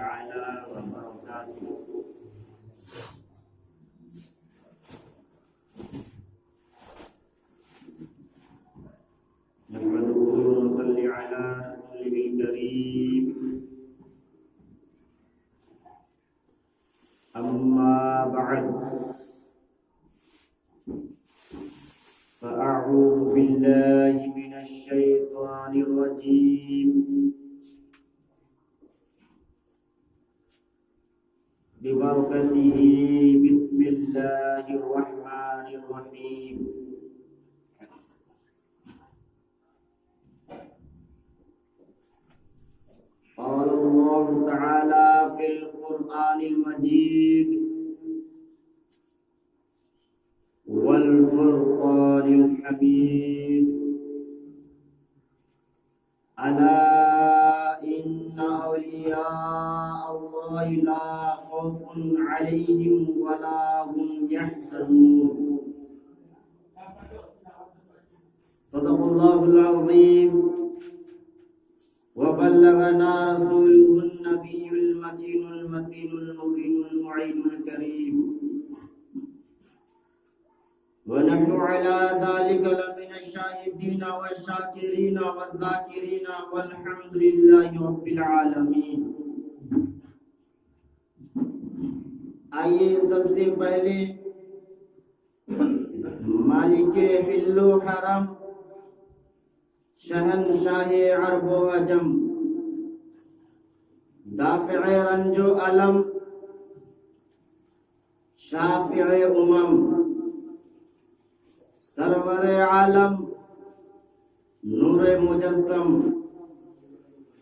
تعالى وبركاته. نحمده ونصلي على رسوله الكريم. أما بعد، فأعوذ بالله من الشيطان الرجيم. ببركته بسم الله الرحمن الرحيم. قال الله تعالى في القرآن المجيد: والفرقان الحميد. ألا إن أولياء الله لا خوف عليهم ولا هم يحزنون. صدق الله العظيم وبلغنا رسوله النبي المتين المتين المبين المعين الكريم، ونحن على ذلك لمن الشاهدين والشاكرين والذاكرين والحمد لله رب العالمين. آئیے سب سے پہلے مالک حل و حرم، شہنشاہ عرب و عجم، دافع رنج و علم، شافع امم، سرور عالم، نور مجسم،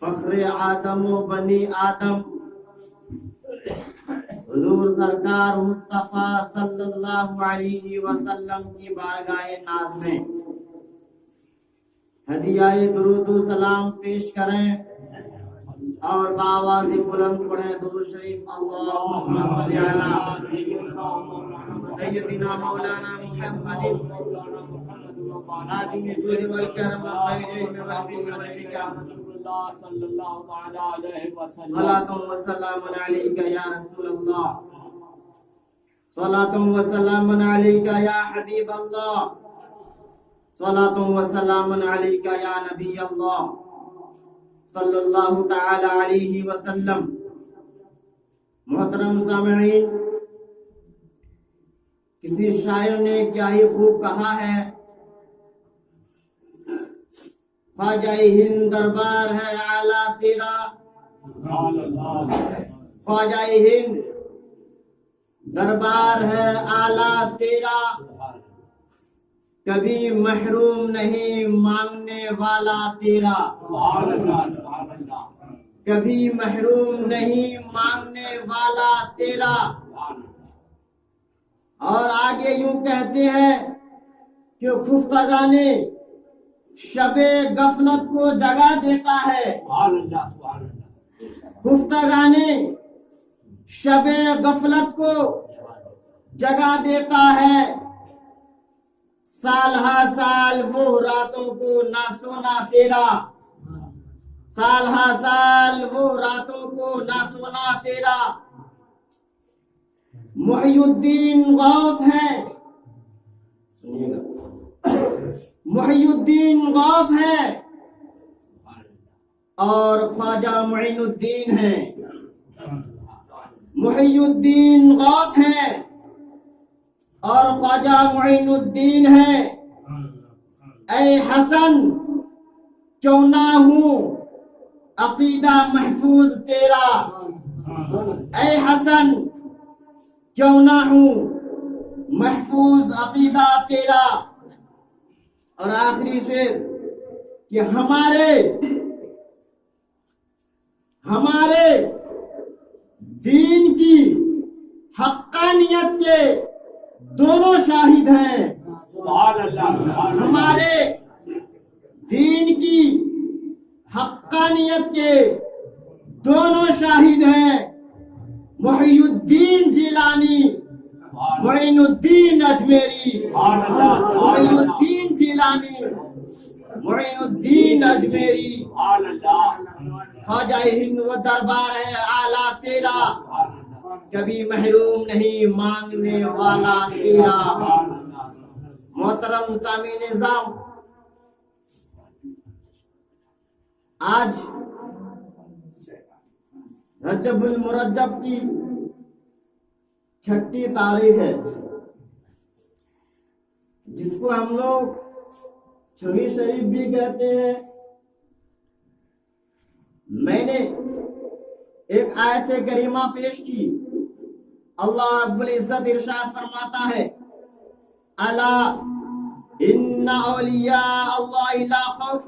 فخر آدم و بنی آدم، حضور سرکار مصطفیٰ صلی اللہ علیہ وسلم کی بارگاہ ناز میں ہدیہ درود و سلام پیش کریں اور بآواز بلند پڑھیں درود شریف. اللہم صلی علی سیدنا مولانا محمد هذه الجود والكرم والخير والبر والحكم. صلاة وسلام عليك يا رسول الله، صلاة وسلام عليك يا حبيب الله، صلاة وسلام عليك يا نبي الله صلی اللہ تعالی علیہ وسلم. محترم سامعین، کسی شاعر نے کیا ہی خوب کہا ہے: خواجہ ہند دربار ہے اعلیٰ تیرا، خواجہ ہند دربار ہے اعلیٰ تیرا، کبھی محروم نہیں مانگنے والا تیرا، کبھی محروم نہیں مانگنے والا تیرا. اور آگے یوں کہتے ہیں کہ خفتگان شب غفلت کو جگا دیتا ہے، خفتگان شب غفلت کو جگا دیتا ہے. سال ہا سال وہ راتوں کو نہ سونا تیرا، سال ہا سال وہ راتوں کو نہ سونا تیرا. محی الدین غوث ہیں، سنیے گا، محی الدین غوث ہیں اور خواجہ معین الدین ہیں. محی الدین غوث ہیں اور خواجہ معین الدین ہے. اے حسن کیوں نہ ہوں عقیدہ محفوظ تیرا، اے حسن کیوں نہ ہوں محفوظ عقیدہ تیرا. اور آخری شعر کہ ہمارے دین کی حقانیت کے دونوں شاہد ہیں، ہمارے دین کی حقانیت کے دونوں شاہد ہیں. محی الدین جیلانی، معین الدین اجمیری، محی الدین جیلانی، معین الدین اجمیری، خواجہ ہند و دربار ہے اعلیٰ تیرا، کبھی محروم نہیں مانگنے والا تیرا۔ محترم سامعین نظام، آج رجب المرجب کی 6 تاریخ ہے، جس کو ہم لوگ چھویں شریف بھی کہتے ہیں۔ میں نے ایک آیت کریمہ پیش کی، اللہ رب العزت ارشاد فرماتا ہے، الا ان اولیاء اللہ لا خوف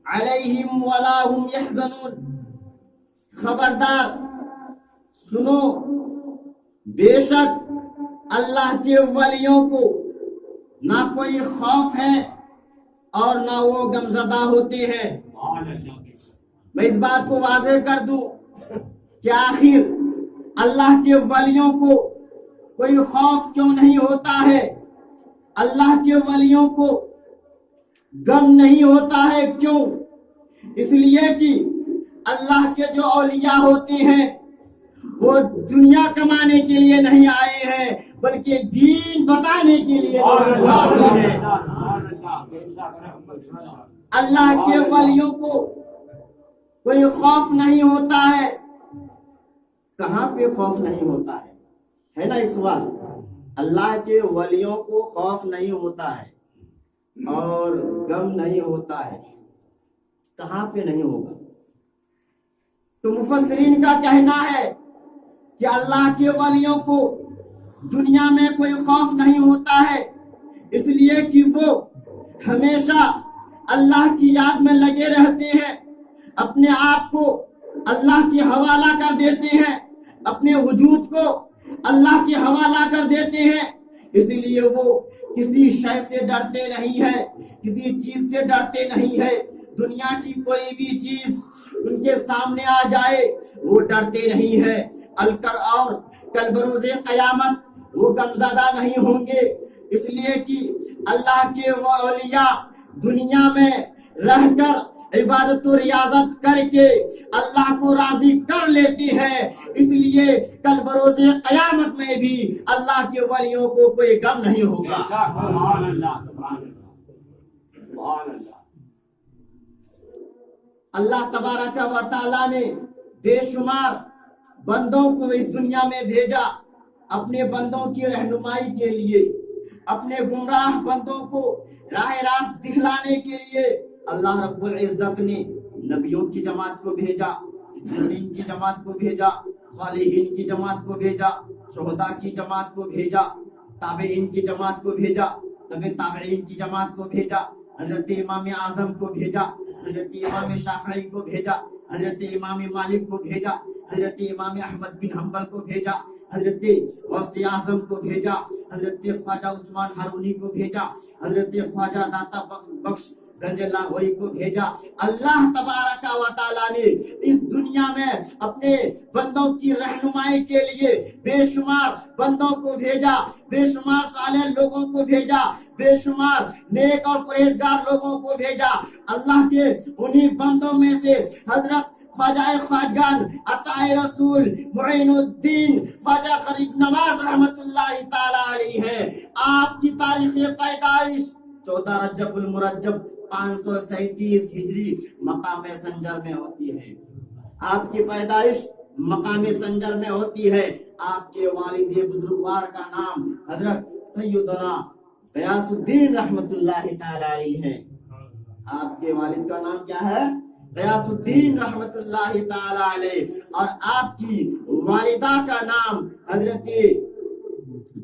علیہم ولا هم یحزنون، خبردار سنو، بے شک اللہ کے ولیوں کو نہ کوئی خوف ہے اور نہ وہ غمزدہ ہوتے ہیں۔ میں اس بات کو واضح کر دوں کہ آخر اللہ کے ولیوں کو کوئی خوف کیوں نہیں ہوتا ہے، اللہ کے ولیوں کو غم نہیں ہوتا ہے، کیوں؟ اس لیے کہ اللہ کے جو اولیاء ہوتے ہیں وہ دنیا کمانے کے لیے نہیں آئے ہیں بلکہ دین بتانے کے لیے آتے ہیں۔ اللہ کے ولیوں کو کوئی خوف نہیں ہوتا ہے۔ کہاں پہ خوف نہیں ہوتا ہے نا ایک سوال؟ اللہ کے ولیوں کو خوف نہیں ہوتا ہے اور غم نہیں ہوتا ہے، کہاں پہ نہیں ہوگا؟ تو مفسرین کا کہنا ہے کہ اللہ کے ولیوں کو دنیا میں کوئی خوف نہیں ہوتا ہے، اس لیے کہ وہ ہمیشہ اللہ کی یاد میں لگے رہتے ہیں، اپنے آپ کو اللہ کے حوالہ کر دیتے ہیں، اپنے وجود کو اللہ کے حوالہ کر دیتے ہیں، اس لیے وہ کسی شے سے ڈرتے نہیں ہے، کسی چیز سے ڈرتے نہیں ہے۔ دنیا کی کوئی بھی چیز ان کے سامنے آ جائے وہ ڈرتے نہیں ہے، اور کل بروز قیامت وہ غمزدہ نہیں ہوں گے، اس لیے کہ اللہ کے وہ اولیاء دنیا میں رہ کر عبادت و ریاضت کر کے اللہ کو راضی کر لیتے ہیں، اس لیے کل بروز قیامت میں بھی اللہ کے ولیوں کو کوئی غم نہیں ہوگا۔ اللہ تبارک و تعالی نے بے شمار بندوں کو اس دنیا میں بھیجا اپنے بندوں کی رہنمائی کے لیے، اپنے گمراہ بندوں کو راہ راست دکھلانے کے لیے۔ اللہ رب العزت نے نبیوں کی جماعت کو بھیجا، صدیقین کی جماعت کو بھیجا، صالحین کی جماعت کو بھیجا، شہداء کی جماعت کو بھیجا، تابعین کی جماعت کو بھیجا، تابعین کی جماعت کو بھیجا، حضرت امام اعظم کو بھیجا، حضرت امام شافعی کو بھیجا، حضرت امام مالک کو بھیجا، حضرت امام احمد بن حنبل کو بھیجا، حضرت غوث اعظم کو بھیجا، حضرت خواجہ عثمان ہارونی کو بھیجا، حضرت خواجہ داتا بخش گنج لاہوری کو بھیجا۔ اللہ تبارک و تعالیٰ نے اس دنیا میں اپنے بندوں کی رہنمائی کے لیے بے شمار بندوں کو بھیجا، بے شمار صالح لوگوں کو بھیجا، بے شمار نیک اور پرہیزگار لوگوں کو بھیجا۔ اللہ کے انہی بندوں میں سے حضرت خواجہ خواجگان عطا رسول معین الدین خواجہ غریب نواز رحمت اللہ تعالی علیہ ہے۔ آپ کی تاریخ پیدائش 14 رجب المرجب 537 ہجری مقام سنجر میں ہوتی ہے۔ آپ کی پیدائش مقام سنجر میں ہوتی ہے۔ آپ کے والد بزرگوار کا نام حضرت سیدنا غیاث الدین رحمت اللہ تعالی علیہ ہے۔ آپ کے والد کا نام کیا ہے؟ غیاث الدین رحمت اللہ تعالی علیہ، اور آپ کی والدہ کا نام حضرت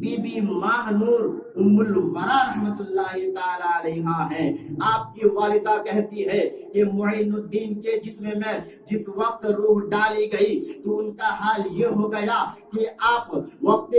بی بی ماہ نور ام الورا رحمت اللہ تعالی علیہ ہے۔ آپ کی والدہ کہتی ہے کہ معین الدین کے جسم میں جس وقت روح ڈالی گئی تو ان کا حال یہ ہو گیا کہ آپ وقت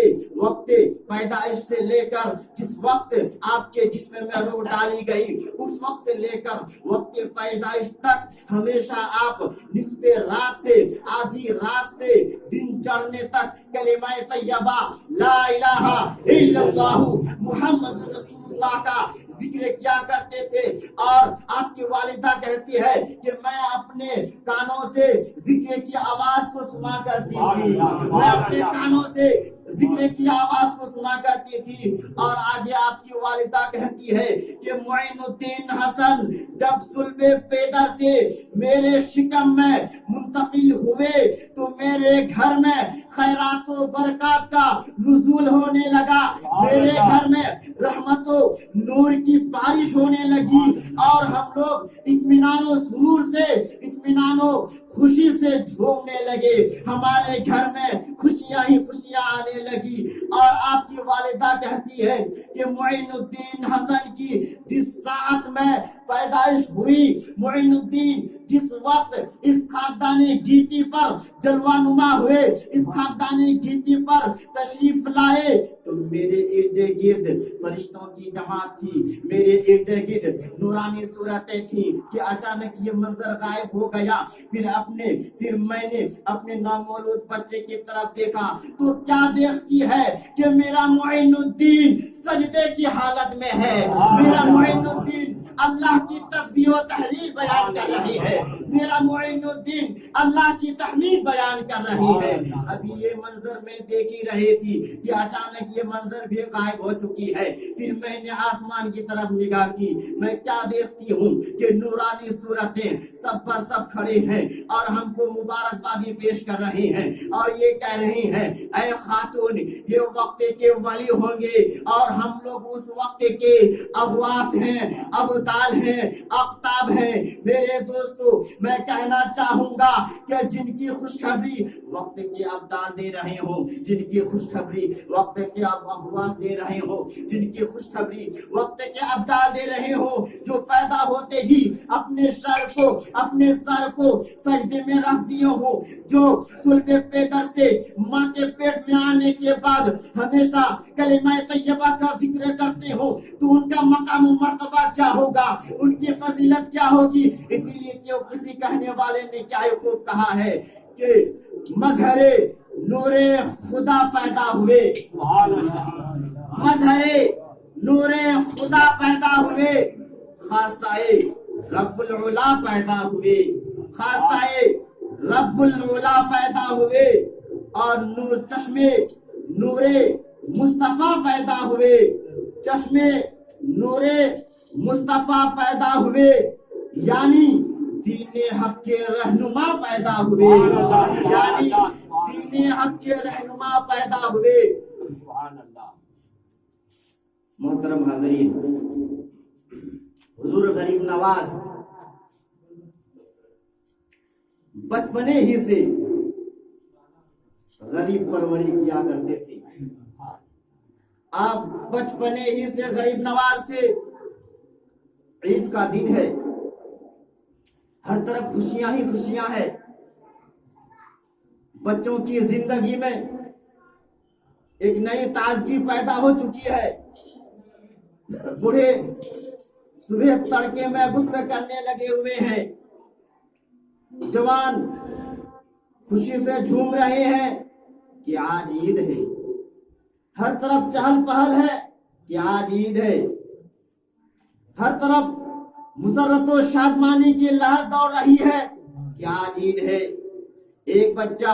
پیدائش سے لے کر جس وقت آپ کے جسم میں روح ڈالی گئی اس وقت سے لے کر وقت پیدائش تک ہمیشہ آپ نصف رات سے آدھی رات سے دن چڑھنے تک کلمہ طیبہ لا الہ الا اللہ محمد رسول اللہ کا ذکر کیا کرتے تھے، اور آپ کی والدہ کہتی ہے کہ میں اپنے کانوں سے ذکر کی آواز کو سنا کرتی تھی، میں اپنے کانوں سے ذکر کی آواز کو سنا کرتی تھی۔ اور آگے آپ کی والدہ کہتی ہے کہ معین الدین حسن جب صلب پیدر سے میرے شکم میں منتقل ہوئے تو میرے گھر میں خیرات و برکات کا نزول ہونے لگا، میرے گھر میں رحمت و نور کی بارش ہونے لگی، اور ہم لوگ اطمینان و سرور سے، اطمینان و خوشی سے جھومنے لگے، ہمارے گھر میں خوشیاں ہی خوشیاں آنے لگی۔ اور آپ کی والدہ کہتی ہے کہ معین الدین حسن کی جس ساعت میں پیدائش ہوئی، معین الدین جس وقت اس خاکدانی گیتی پر جلوہ نما ہوئے، اس خاکدانی گیتی پر تشریف لائے، تو میرے ارد گرد فرشتوں کی جماعت تھی، میرے ارد گرد نورانی صورتیں تھیں کہ اچانک یہ منظر غائب ہو گیا۔ پھر میں نے اپنے نامولود بچے کی طرف دیکھا تو کیا دیکھتی ہے کہ میرا معین الدین سجدے کی حالت میں ہے، میرا معین الدین اللہ کی تسبیح و تحلیل بیان کر رہی ہے، میرا معین الدین اللہ کی تحمید بیان کر رہی ہے۔ ابھی یہ منظر میں دیکھ ہی رہی تھی کہ اچانک یہ منظر بھی غائب ہو چکی ہے۔ پھر میں نے آسمان کی طرف نگاہ کی، میں کیا دیکھتی ہوں کہ نورانی صورتیں سب پر سب کھڑے ہیں اور ہم کو مبارکبادی پیش کر رہے ہیں، اور یہ کہہ رہے ہیں اے خاتون یہ وقت کے ولی ہوں گے، اور ہم لوگ اس وقت کے ابواس ہیں، ابدال ہیں، اقطاب ہیں۔ میرے دوستو میں کہنا چاہوں گا کہ جن کی خوشخبری وقت کے ابدال دے رہے ہوں، جن کی خوشخبری وقت کے ابواس دے رہے ہوں، جن کی خوشخبری وقت کے ابدال دے رہے ہوں، جو پیدا ہوتے ہی اپنے سر کو سجدے میں رکھ دیے ہوں، جو صلب پیدر سے ماں کے پیٹ میں آنے کے بعد ہمیشہ کلمہ طیبہ کا ذکر کرتے ہو، تو ان کا مقام و مرتبہ کیا ہوگا، ان کی فضیلت کیا ہوگی۔ اسی لیے کہ کسی کہنے والے نے کیا خوب کہا ہے کہ مظہر نور خدا پیدا ہوئے، مظہر نور خدا پیدا ہوئے، خاصائے رب العلا پیدا ہوئے، خاصائے رب العلا پیدا ہوئے، اور چشمے نور مصطفیٰ پیدا ہوئے، چشمے نور مصطفیٰ پیدا ہوئے، یعنی دین حق کے رہنما پیدا ہوئے، یعنی دین حق کے رہنما پیدا ہوئے۔ محترم حاضرین، حضور غریب نواز بچپنے ہی سے غریب پروری کیا کرتے تھے۔ آپ بچپنے ہی سے غریب نواز تھے۔ عید کا دن ہے، ہر طرف خوشیاں ہی خوشیاں ہیں، بچوں کی زندگی میں ایک نئی تازگی پیدا ہو چکی ہے۔ بوڑھے صبح تڑکے میں غسل کرنے لگے ہوئے ہیں، جوان خوشی سے جھوم رہے ہیں کہ آج عید ہے، ہر طرف چہل پہل ہے کہ آج عید ہے، ہر طرف مسرت و شادمانی کی لہر دوڑ رہی ہے کہ آج عید ہے۔ ایک بچہ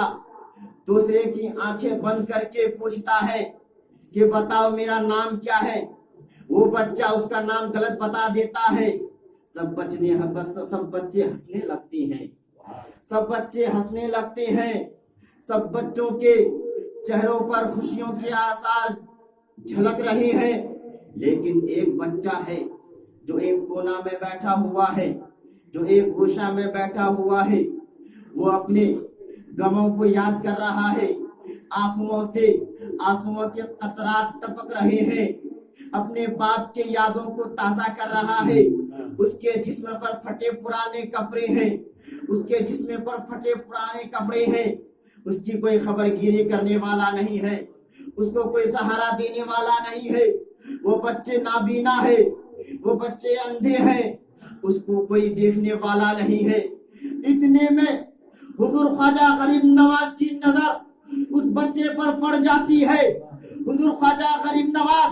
دوسرے کی آنکھیں بند کر کے پوچھتا ہے کہ بتاؤ میرا نام کیا ہے، وہ بچہ اس کا نام غلط بتا دیتا ہے، سب بچے ہنسنے لگتے ہیں، سب بچے ہنسنے لگتے ہیں، سب بچوں کے چہروں پر خوشیوں کے آثار جھلک رہے ہیں، لیکن ایک بچہ ہے جو ایک کونا میں بیٹھا ہوا ہے، جو ایک گوشہ میں بیٹھا ہوا ہے، وہ اپنے غموں کو یاد کر رہا ہے، آنکھوں سے آنسوؤں کے قطرات ٹپک رہے ہیں، اپنے باپ کے یادوں کو تازہ کر رہا ہے۔ اس کے جسم پر پھٹے پرانے کپڑے ہیں، اس کے جسم پر پھٹے پرانے کپڑے ہیں، اس کی کوئی خبر گیری کرنے والا نہیں ہے، اس کو کوئی سہارا دینے والا نہیں ہے، وہ بچے نابینا ہے، وہ بچے اندھے ہیں، اس کو کوئی دیکھنے والا نہیں ہے۔ اتنے میں حضور خواجہ غریب نواز کی نظر اس بچے پر پڑ جاتی ہے۔ حضور خواجہ غریب نواز